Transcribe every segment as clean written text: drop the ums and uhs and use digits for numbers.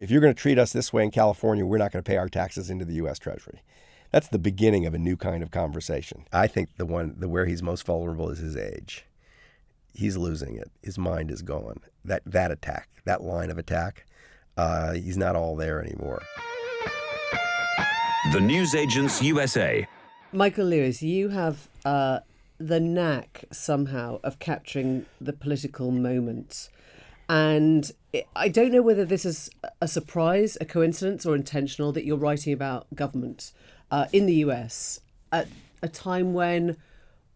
If you're going to treat us this way in California, we're not going to pay our taxes into the U.S. Treasury. That's the beginning of a new kind of conversation. I think where he's most vulnerable is his age. He's losing it. His mind is gone. That attack, that line of attack, he's not all there anymore. The Newsagents USA. Michael Lewis, you have the knack somehow of capturing the political moment. And I don't know whether this is a surprise, a coincidence, or intentional that you're writing about government in the US at a time when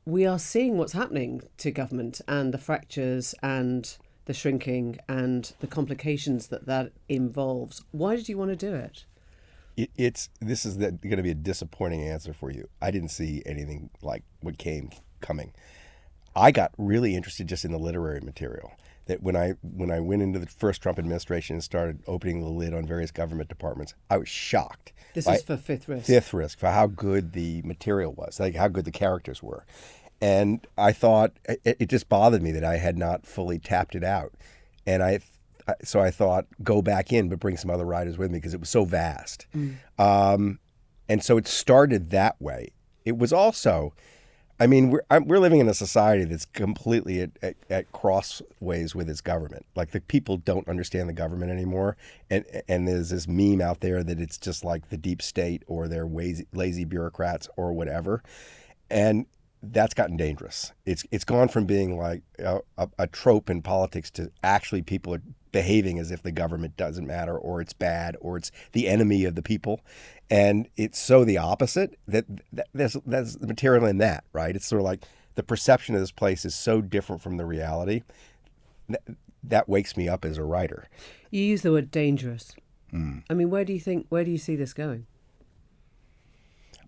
we are seeing what's happening to government and the fractures and the shrinking and the complications that involves. Why did you want to do it? This is going to be a disappointing answer for you. I didn't see anything like what came coming. I got really interested just in the literary material. That when I went into the first Trump administration and started opening the lid on various government departments, I was shocked. This is for Fifth Risk. Fifth Risk, for how good the material was, like how good the characters were. And I thought, it just bothered me that I had not fully tapped it out. And so I thought, go back in, but bring some other writers with me because it was so vast. And so it started that way. It was also, I mean, we're living in a society that's completely at crossways with its government. Like the people don't understand the government anymore. And there's this meme out there that it's just like the deep state or they're lazy bureaucrats or whatever. And that's gotten dangerous. It's gone from being like a trope in politics to actually people are behaving as if the government doesn't matter or it's bad or it's the enemy of the people. And it's so the opposite that there's the material in that, right? It's sort of like the perception of this place is so different from the reality. That wakes me up as a writer. You use the word dangerous. I mean, where do you see this going?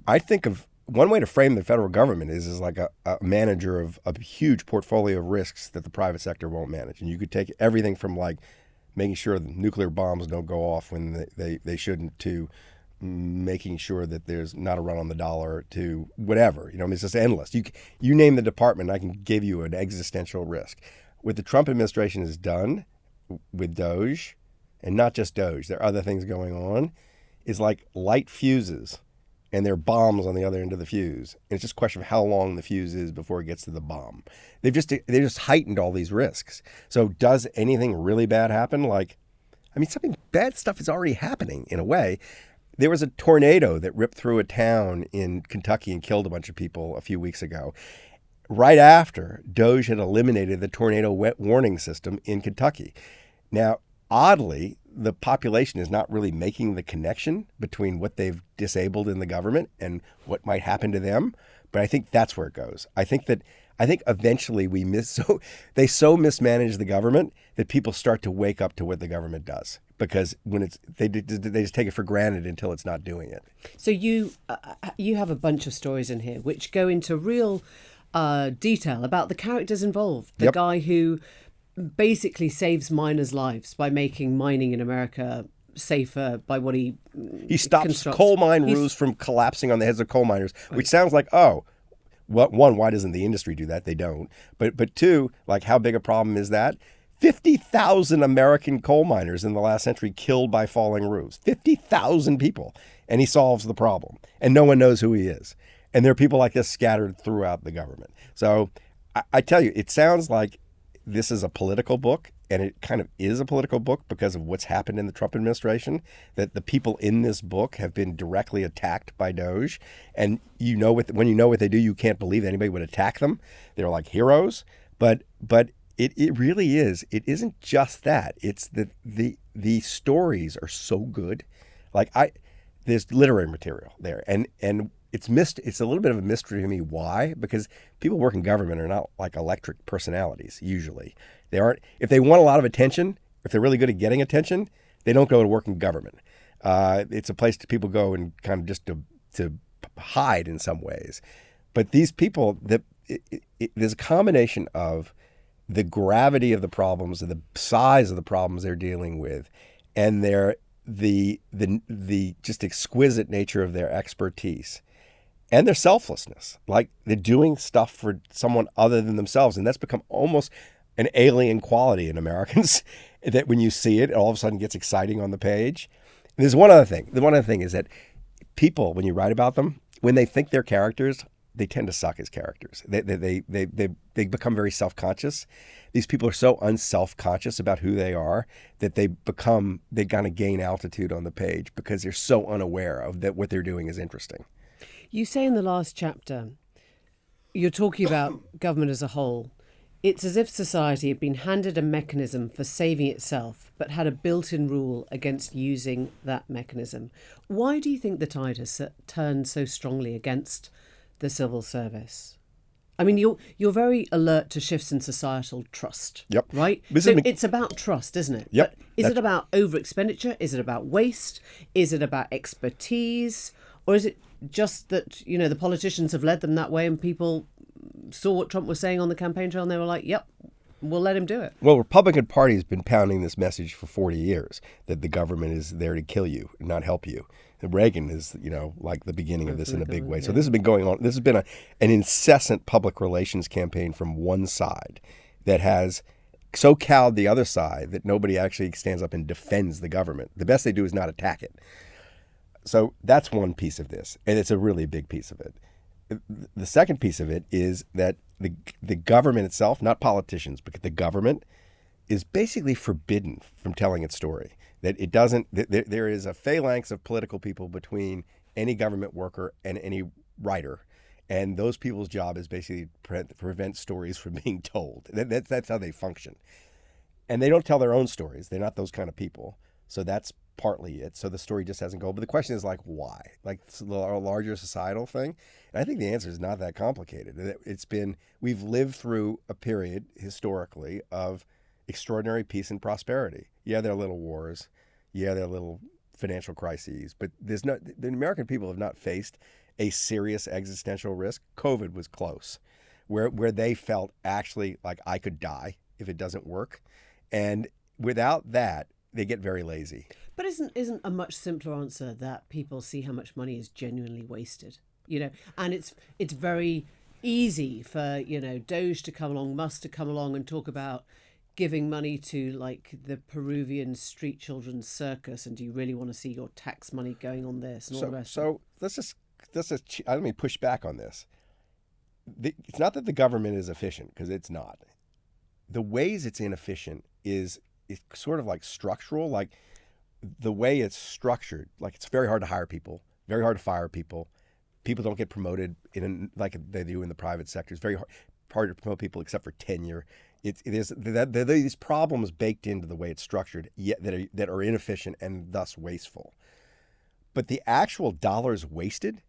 I think of one way to frame the federal government is like a manager of a huge portfolio of risks that the private sector won't manage. And you could take everything from like making sure the nuclear bombs don't go off when they shouldn't to making sure that there's not a run on the dollar to whatever. I mean, it's just endless. You name the department, I can give you an existential risk. What the Trump administration has done with Doge, and not just Doge, there are other things going on, is like light fuses. And there are bombs on the other end of the fuse. And it's just a question of how long the fuse is before it gets to the bomb. They just heightened all these risks. So does anything really bad happen? Something bad stuff is already happening in a way. There was a tornado that ripped through a town in Kentucky and killed a bunch of people a few weeks ago. Right after Doge had eliminated the tornado warning system in Kentucky. Now, oddly, the population is not really making the connection between what they've disabled in the government and what might happen to them. But I think that's where it goes. I think eventually they mismanage the government that people start to wake up to what the government does, because when they just take it for granted until it's not doing it. So you have a bunch of stories in here which go into real detail about the characters involved. The guy who basically saves miners' lives by making mining in America safer by what he stops constructs. Coal mine roofs from collapsing on the heads of coal miners, which sounds like, well, one, why doesn't the industry do that? They don't. But two, like how big a problem is that? 50,000 American coal miners in the last century killed by falling roofs. 50,000 people. And he solves the problem. And no one knows who he is. And there are people like this scattered throughout the government. So I tell you, it sounds like this is a political book, and it kind of is a political book because of what's happened in the Trump administration, that the people in this book have been directly attacked by Doge. And when you know what they do, you can't believe anybody would attack them. They're like heroes. But it really is. It isn't just that. It's that the stories are so good. There's literary material there. And it's a little bit of a mystery to me. Why? Because people work in government are not like electric personalities, usually. They aren't. If they want a lot of attention, if they're really good at getting attention, they don't go to work in government. It's a place that people go and kind of just to hide in some ways. But these people, there's a combination of the gravity of the problems and the size of the problems they're dealing with, and the just exquisite nature of their expertise. And their selflessness, like they're doing stuff for someone other than themselves. And that's become almost an alien quality in Americans. that when you see it, all of a sudden gets exciting on the page. And there's one other thing. The one other thing is that people, when you write about them, when they think they're characters, they tend to suck as characters. They become very self-conscious. These people are so unself-conscious about who they are that they kind of gain altitude on the page because they're so unaware of that what they're doing is interesting. You say in the last chapter, you're talking about government as a whole. It's as if society had been handed a mechanism for saving itself, but had a built-in rule against using that mechanism. Why do you think the tide has turned so strongly against the civil service? I mean, you're very alert to shifts in societal trust. Yep. Right? It's about trust, isn't it? Yep. But is it about over expenditure? Is it about waste? Is it about expertise? Or is it just that, the politicians have led them that way and people saw what Trump was saying on the campaign trail and they were like, yep, we'll let him do it? Well, Republican Party has been pounding this message for 40 years that the government is there to kill you, not help you. And Reagan is, like the beginning of this in a big way. So this has been going on. This has been an incessant public relations campaign from one side that has so cowed the other side that nobody actually stands up and defends the government. The best they do is not attack it. So that's one piece of this, and it's a really big piece of it. The second piece of it is that the government itself, not politicians, but the government is basically forbidden from telling its story. That it doesn't, there is a phalanx of political people between any government worker and any writer. And those people's job is basically to prevent stories from being told. That's how they function. And they don't tell their own stories. They're not those kind of people. So that's partly it. So the story just hasn't gone. But the question is why? It's a larger societal thing. And I think the answer is not that complicated. We've lived through a period historically of extraordinary peace and prosperity. Yeah, there are little wars. Yeah, there are little financial crises. But the American people have not faced a serious existential risk. COVID was close, where they felt actually like I could die if it doesn't work. And without that, they get very lazy. But isn't a much simpler answer that people see how much money is genuinely wasted? And it's very easy for, Doge to come along, Musk to come along and talk about giving money to the Peruvian street children's circus, and do you really want to see your tax money going on this and all the rest? So let me push back on this. It's not that the government is efficient, because it's not. The ways it's inefficient is sort of structural, the way it's structured. It's very hard to hire people, very hard to fire people. People don't get promoted like they do in the private sector. It's very hard to promote people except for tenure. There's these problems baked into the way it's structured, yet that are inefficient and thus wasteful. But the actual dollars wasted,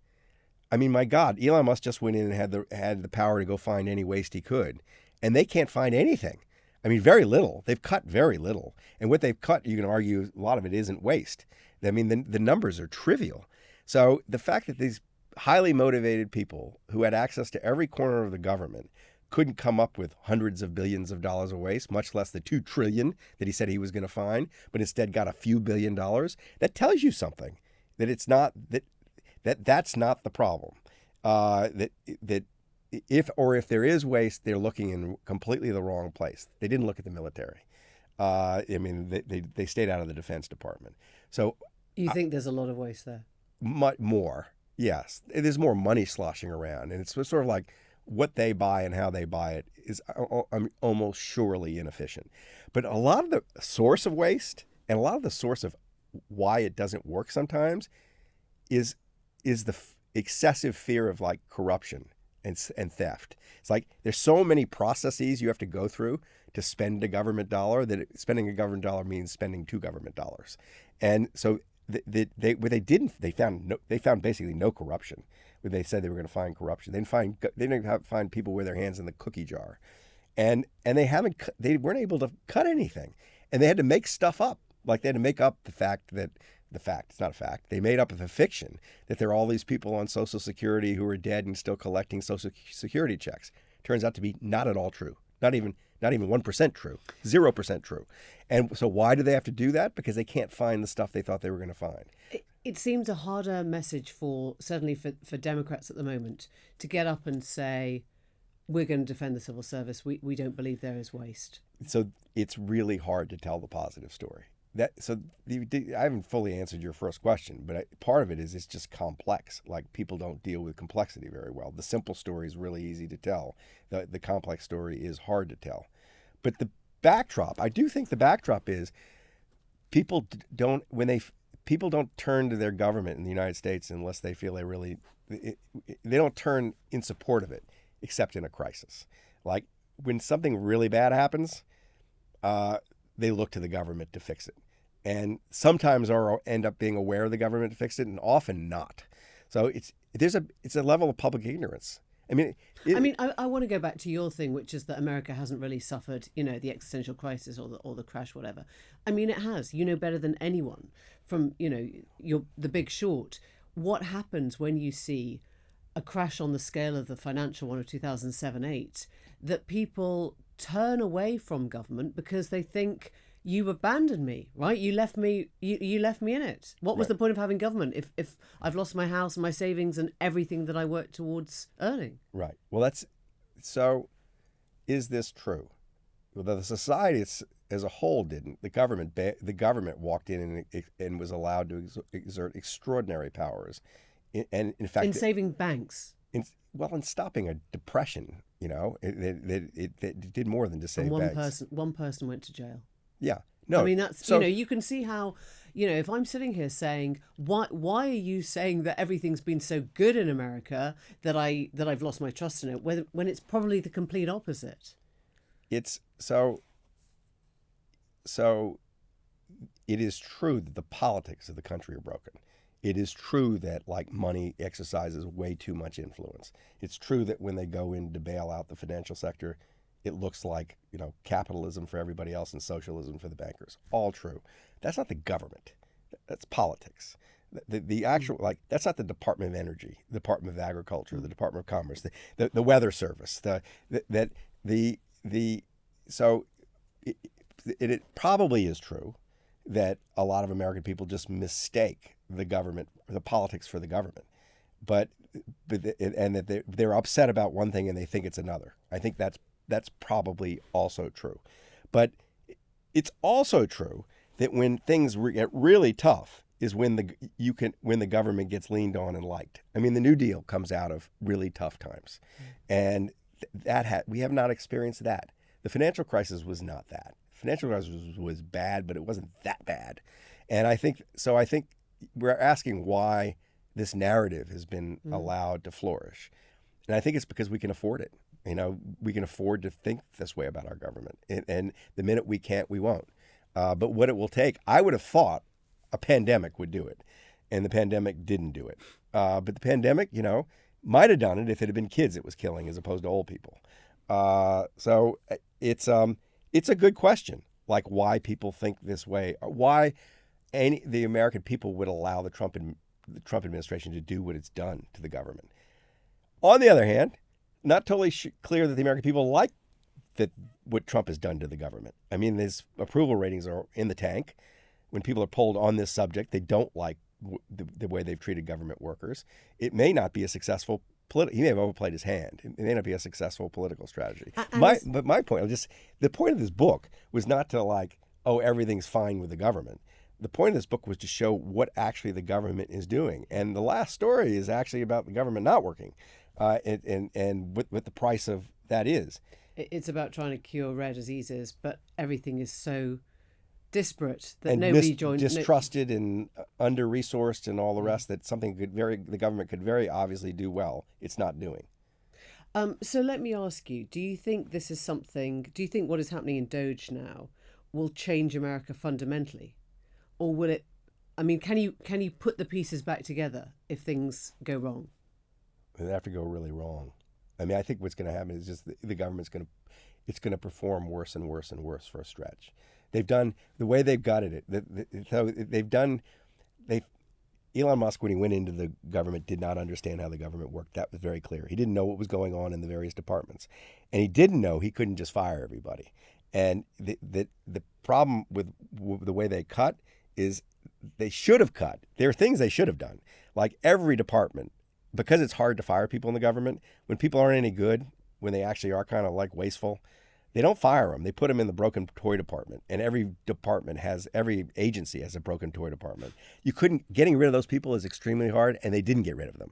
I mean, my God, Elon Musk just went in and had the power to go find any waste he could, and they can't find anything. I mean, very little. They've cut very little, and what they've cut, you can argue, a lot of it isn't waste. I mean, the numbers are trivial. So the fact that these highly motivated people who had access to every corner of the government couldn't come up with hundreds of billions of dollars of waste, much less the $2 trillion that he said he was going to find, but instead got a few $1 billion, that tells you something. That it's not that's not the problem. That if there is waste, they're looking in completely the wrong place. They didn't look at the military. They stayed out of the Defense Department. So you think there's a lot of waste there? Much more, yes. There's more money sloshing around, and it's sort of like what they buy and how they buy it is almost surely inefficient. But a lot of the source of waste and a lot of the source of why it doesn't work sometimes is the excessive fear of corruption and theft. It's there's so many processes you have to go through to spend a government dollar that spending a government dollar means spending $2 government dollars. And so they found basically no corruption. When they said they were going to find corruption, they didn't find people with their hands in the cookie jar, and they weren't able to cut anything, and they had to make stuff up. They had to make up it's not a fact. They made up the fiction that there are all these people on Social Security who are dead and still collecting Social Security checks. Turns out to be not at all true. Not even 1% true. 0% true. And so why do they have to do that? Because they can't find the stuff they thought they were going to find. It seems a harder message certainly for Democrats at the moment to get up and say, we're going to defend the civil service. We don't believe there is waste. So it's really hard to tell the positive story. I haven't fully answered your first question, but part of it is it's just complex. Like, people don't deal with complexity very well. The simple story is really easy to tell. The complex story is hard to tell. But the backdrop, I do think the backdrop is people don't turn to their government in the United States unless they feel they don't turn in support of it, except in a crisis. Like, when something really bad happens, they look to the government to fix it. And sometimes end up being aware of the government to fix it, and often not. So it's a level of public ignorance. I mean, I want to go back to your thing, which is that America hasn't really suffered, the existential crisis or the crash, whatever. I mean, it has. You know better than anyone from, The Big Short. What happens when you see a crash on the scale of the financial one of 2007-8, that people turn away from government because they think, you abandoned me, right? You left me. You left me in it. What was the point of having government if I've lost my house and my savings and everything that I worked towards earning? Right. Well, so. Is this true? Well, the society as a whole didn't. The government walked in and was allowed to exert extraordinary powers, and in fact, in saving banks. In stopping a depression. It did more than just save banks. One person went to jail. Yeah. No. I mean, that's, you can see how, if I'm sitting here saying, why are you saying that everything's been so good in America that I've lost my trust in it, when it's probably the complete opposite? It's so it is true that the politics of the country are broken. It is true that, like, money exercises way too much influence. It's true that when they go in to bail out the financial sector, it looks like, capitalism for everybody else and socialism for the bankers. All true. That's not the government. That's politics. The actual, that's not the Department of Energy, the Department of Agriculture, the Department of Commerce, the Weather Service. So it probably is true that a lot of American people just mistake the government, the politics for the government, and that they're upset about one thing and they think it's another. I think that's probably also true. But it's also true that when things get really tough is when the government gets leaned on and liked. I mean, the New Deal comes out of really tough times, and we have not experienced that. The financial crisis was not that. The financial crisis was bad, but it wasn't that bad. And I think we're asking why this narrative has been allowed to flourish. And I think it's because we can afford it. We can afford to think this way about our government. And the minute we can't, we won't. But what it will take, I would have thought a pandemic would do it. And the pandemic didn't do it. But the pandemic, might have done it if it had been kids it was killing as opposed to old people. So it's a good question, like why people think this way, or why the American people would allow the Trump administration to do what it's done to the government. On the other hand, not totally clear that the American people like what Trump has done to the government. I mean, his approval ratings are in the tank. When people are polled on this subject, they don't like the way they've treated government workers. It may not be a successful he may have overplayed his hand. It may not be a successful political strategy. But my point, the point of this book was not to everything's fine with the government. The point of this book was to show what actually the government is doing. And the last story is actually about the government not working, and what the price of that is. It's about trying to cure rare diseases, but everything is so disparate that nobody joined. Distrusted and under-resourced and all the rest, that the government could very obviously do well. It's not doing. So let me ask you, do you think what is happening in Doge now will change America fundamentally? Or will it, can you put the pieces back together if things go wrong? They have to go really wrong. I think what's going to happen is just the government's going to perform worse and worse and worse for a stretch. They've done the way they've gutted it. Elon Musk, when he went into the government, did not understand how the government worked. That was very clear. He didn't know what was going on in the various departments, and he didn't know he couldn't just fire everybody. And the problem with the way they cut is they should have cut. There are things they should have done, like every department. Because it's hard to fire people in the government, when people aren't any good, when they actually are kind of like wasteful, they don't fire them. They put them in the broken toy department, and every agency has a broken toy department. Getting rid of those people is extremely hard, and they didn't get rid of them.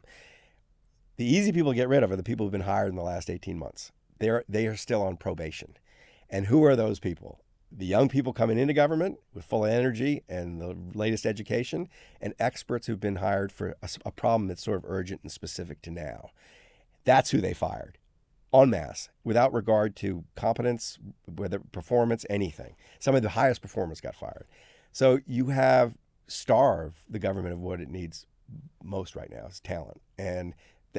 The easy people to get rid of are the people who've been hired in the last 18 months. They are still on probation. And who are those people? The young people coming into government with full energy and the latest education, and experts who've been hired for a problem that's sort of urgent and specific to now. That's who they fired, en masse, without regard to competence, whether performance, anything. Some of the highest performers got fired. So you have starved the government of what it needs most right now is talent. And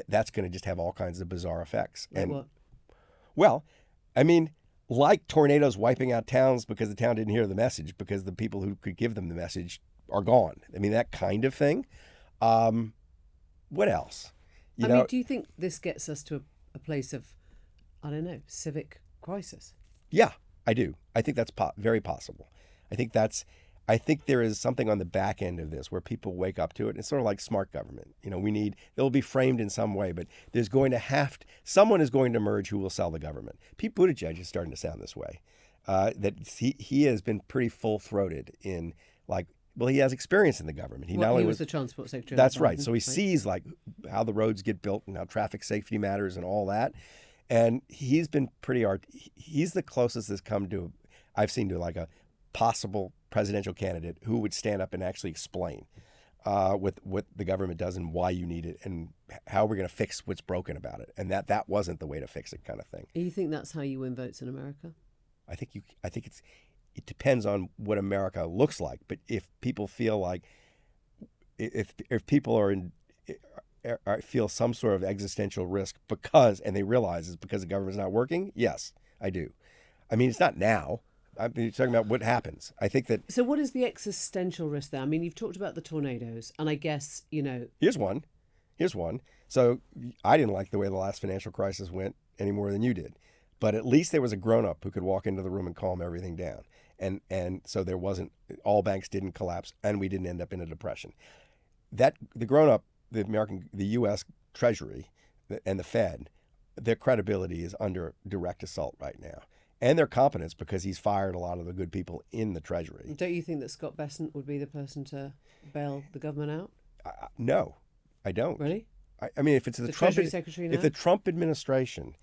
that's going to just have all kinds of bizarre effects. Like what? Well, I mean, like tornadoes wiping out towns because the town didn't hear the message because the people who could give them the message are gone. I mean, that kind of thing. What else? I mean, do you think this gets us to a place of, I don't know, civic crisis? Yeah, I do. I think that's very possible. I think there is something on the back end of this where people wake up to it. It's sort of like smart government. They'll be framed in some way, but someone is going to emerge who will sell the government. Pete Buttigieg is starting to sound this way. That he has been pretty full-throated in he has experience in the government. He was the transport secretary. That's right. So he sees how the roads get built and how traffic safety matters and all that. And he's been he's the closest I've seen to a possible presidential candidate who would stand up and actually explain what the government does and why you need it and how we're going to fix what's broken about it. And that wasn't the way to fix it, kind of thing. You think that's how you win votes in America? I think it depends on what America looks like. But if people feel like if people feel some sort of existential risk and they realize it's because the government's not working, yes, I do. I mean, it's not now. I mean, you're talking about what happens. I think that. So what is the existential risk there? I mean, you've talked about the tornadoes, and I guess, Here's one. So I didn't like the way the last financial crisis went any more than you did. But at least there was a grown-up who could walk into the room and calm everything down. And so there wasn't, all banks didn't collapse, and we didn't end up in a depression. The grown-up, the U.S. Treasury and the Fed, their credibility is under direct assault right now. And their competence, because he's fired a lot of the good people in the Treasury. Don't you think that Scott Bessent would be the person to bail the government out? No, I don't. Really? I mean, if it's the Trump Treasury Secretary now? If the Trump administration,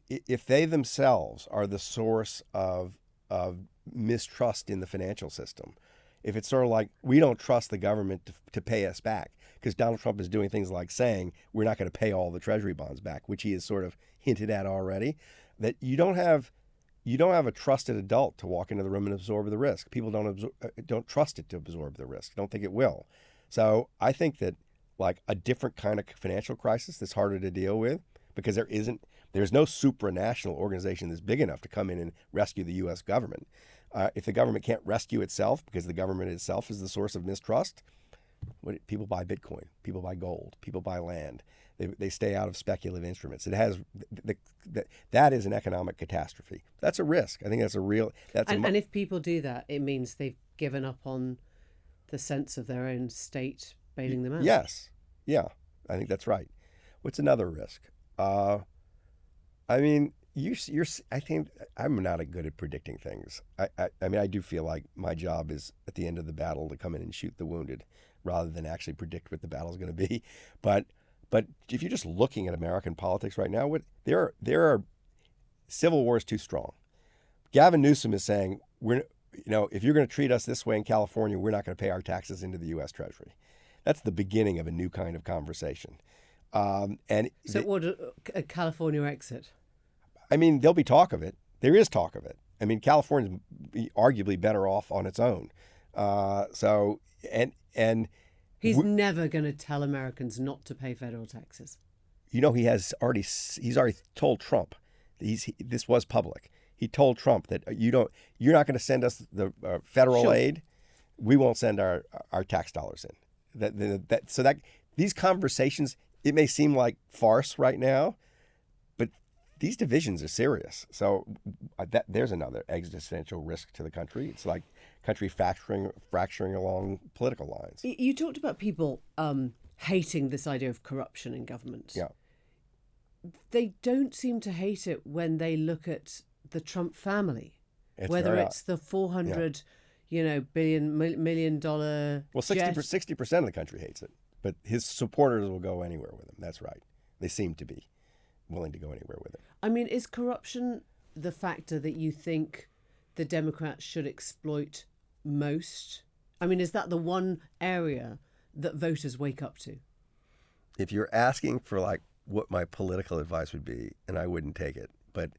if they themselves are the source of mistrust in the financial system, if it's sort of like we don't trust the government to pay us back because Donald Trump is doing things like saying we're not going to pay all the Treasury bonds back, which he has sort of hinted at already. That you don't have a trusted adult to walk into the room and absorb the risk. People don't trust it to absorb the risk. Don't think it will. So I think that a different kind of financial crisis that's harder to deal with because there's no supranational organization that's big enough to come in and rescue the U.S. government. If the government can't rescue itself because the government itself is the source of mistrust, people buy Bitcoin, people buy gold, people buy land. They stay out of speculative instruments. That is an economic catastrophe. That's a risk. I think that's a real. And if people do that, it means they've given up on the sense of their own state bailing them out. Yes, yeah, I think that's right. What's another risk? I mean, I think I'm not good at predicting things. I mean, I do feel like my job is at the end of the battle to come in and shoot the wounded, rather than actually predict what the battle's going to be. But if you're just looking at American politics right now, there are civil war is too strong. Gavin Newsom is saying if you're going to treat us this way in California, we're not going to pay our taxes into the U.S. Treasury. That's the beginning of a new kind of conversation. What a California exit? I mean, there'll be talk of it. There is talk of it. I mean, California's arguably better off on its own. He's never going to tell Americans not to pay federal taxes. He's already told Trump. This was public. He told Trump that you're not going to send us the federal aid. We won't send our tax dollars in. These conversations, it may seem like farce right now, but these divisions are serious. So there's another existential risk to the country. It's like country fracturing along political lines. You talked about people hating this idea of corruption in government. Yeah. they don't seem to hate it when they look at the Trump family, It's whether very it's the 400, $million Well, 60% of the country hates it, but his supporters will go anywhere with him. That's right. They seem to be willing to go anywhere with him. I mean, is corruption the factor that you think the Democrats should exploit most? I mean, is that the one area that voters wake up to? If you're asking for like what my political advice would be, and I wouldn't take it, but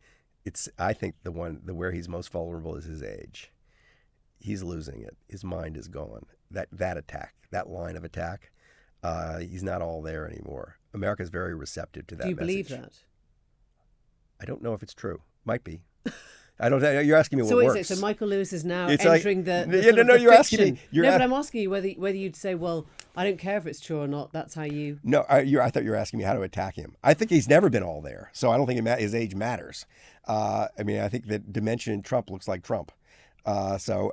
I think where he's most vulnerable is his age. He's losing it. His mind is gone. That attack, that line of attack, he's not all there anymore. America's very receptive to that message. Do you believe that? I don't know if it's true. Might be. I don't. You're asking me what So works. So Michael Lewis is now It's entering like, the yeah, sort of no, the you're asking fiction. me. You're But I'm asking you whether you'd say, well, I don't care if it's true or not. That's how you. No, I thought you were asking me how to attack him. I think he's never been all there, so I don't think his age matters. I mean, I think that dimension in Trump looks like Trump. So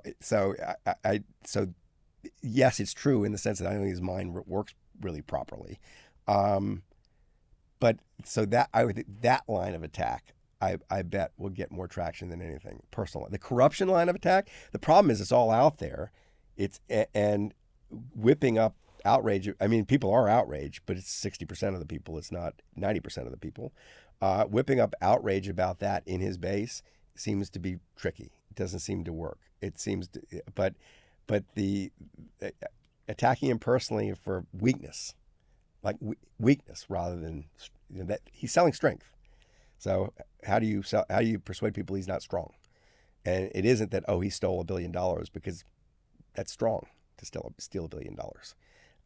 yes, it's true in the sense that I don't think his mind works really properly. But so that I would think that line of attack, I bet will get more traction than anything personally. The corruption line of attack, the problem is it's all out there. And whipping up outrage. I mean, people are outraged, but it's 60% of the people. It's not 90% of the people. Whipping up outrage about that in his base seems to be tricky. It doesn't seem to work. It seems to, but the attacking him personally for weakness, like weakness rather than that he's selling strength. So how do you persuade people he's not strong? And it isn't that, he stole $1 billion, because that's strong to steal $1 billion.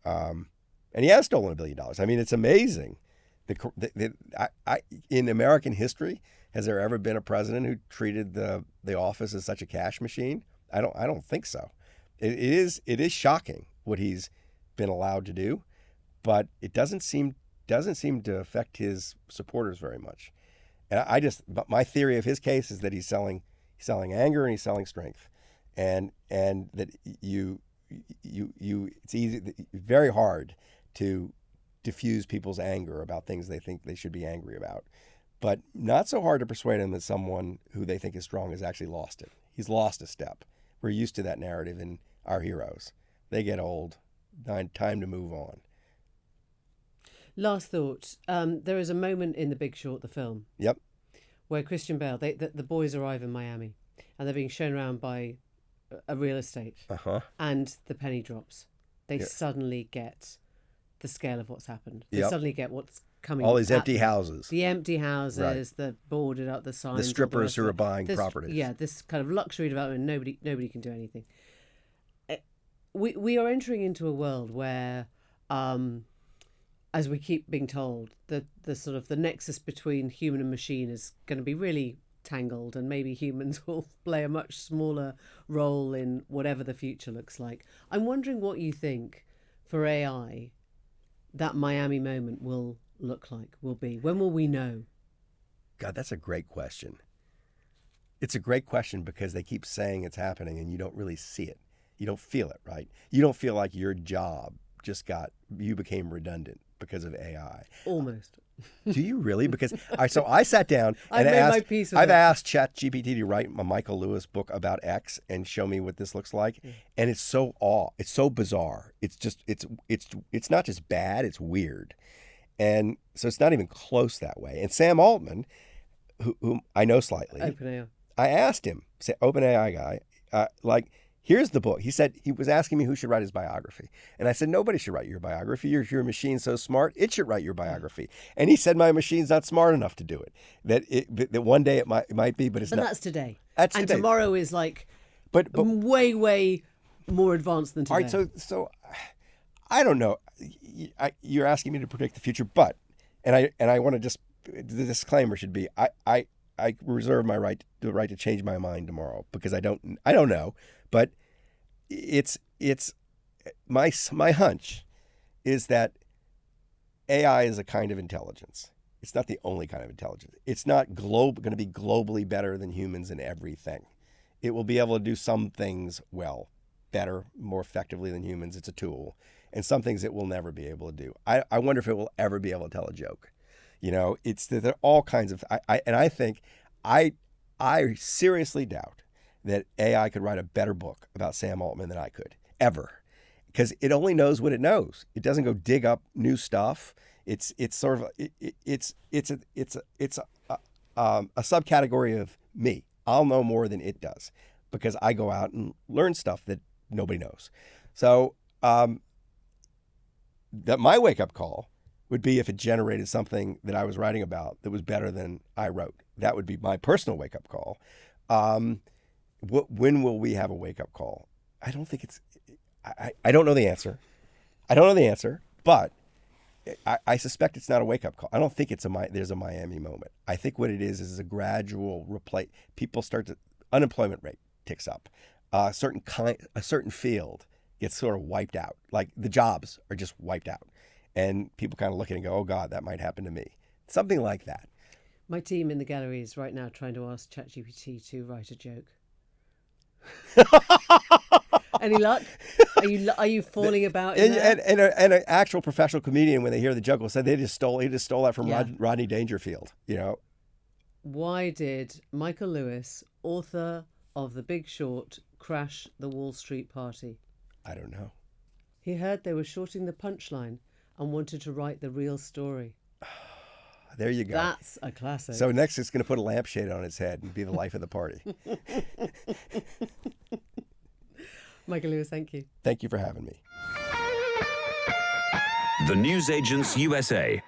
And he has stolen $1 billion. I mean, it's amazing. In American history, has there ever been a president who treated the office as such a cash machine? I don't think so. It is shocking what he's been allowed to do, but it doesn't seem to affect his supporters very much. And but my theory of his case is that he's selling anger and he's selling strength, and that it's very hard to diffuse people's anger about things they think they should be angry about, but not so hard to persuade them that someone who they think is strong has actually lost it. He's lost a step. We're used to that narrative in our heroes. They get old. Time to move on. Last thought. There is a moment in The Big Short, the film. Yep. Where Christian Bale, the boys arrive in Miami, and they're being shown around by a real estate, and the penny drops. They suddenly get the scale of what's happened. They suddenly get what's coming. All these empty houses. The empty houses, right. The boarded up, the signs. The strippers who are buying properties. Yeah, this kind of luxury development. Nobody can do anything. We are entering into a world where, as we keep being told, the sort of the nexus between human and machine is going to be really tangled, and maybe humans will play a much smaller role in whatever the future looks like. I'm wondering what you think for AI that Miami moment will look like, will be. When will we know? God, that's a great question. It's a great question because they keep saying it's happening and you don't really see it. You don't feel it, right? You don't feel like your job you became redundant because of AI. Almost. Do you really? Because so I sat down and I've asked ChatGPT to write a Michael Lewis book about X and show me what this looks like, and it's so bizarre. It's not just bad, it's weird, and so it's not even close that way. And Sam Altman, whom I know slightly, OpenAI. I asked him, OpenAI guy, here's the book. He said, he was asking me who should write his biography. And I said, nobody should write your biography. Your machine's so smart, it should write your biography. And he said, my machine's not smart enough to do it. That one day it might be, but it's not. But that's today. That's and today. Tomorrow is but way, way more advanced than today. All right, so I don't know. You're asking me to predict the future, but, and I want to just, the disclaimer should be, I reserve the right to change my mind tomorrow because I don't know. But it's my hunch is that AI is a kind of intelligence. It's not the only kind of intelligence. It's not going to be globally better than humans in everything. It will be able to do some things well, better, more effectively than humans. It's a tool. And some things it will never be able to do. I wonder if it will ever be able to tell a joke. There are all kinds of. I think I seriously doubt that AI could write a better book about Sam Altman than I could ever, because it only knows what it knows. It doesn't go dig up new stuff. It's sort of it's a subcategory of me. I'll know more than it does because I go out and learn stuff that nobody knows. So that my wake-up call would be if it generated something that I was writing about that was better than I wrote. That would be my personal wake-up call. When will we have a wake-up call? I don't think it's. I don't know the answer. But I suspect it's not a wake-up call. I don't think there's a Miami moment. I think what it is a gradual replace. People unemployment rate ticks up. A certain field gets sort of wiped out. Like the jobs are just wiped out. And people kind of look at it and go, oh, God, that might happen to me. Something like that. My team in the gallery is right now trying to ask ChatGPT to write a joke. Any luck? Are you falling about in there? And an actual professional comedian, when they hear the joke, will say he just stole that from Rodney Dangerfield. Why did Michael Lewis, author of The Big Short, crash the Wall Street party? I don't know. He heard they were shorting the punchline and wanted to write the real story. There you go. That's a classic. So next it's going to put a lampshade on its head and be the life of the party. Michael Lewis, thank you. Thank you for having me. The Newsagents USA.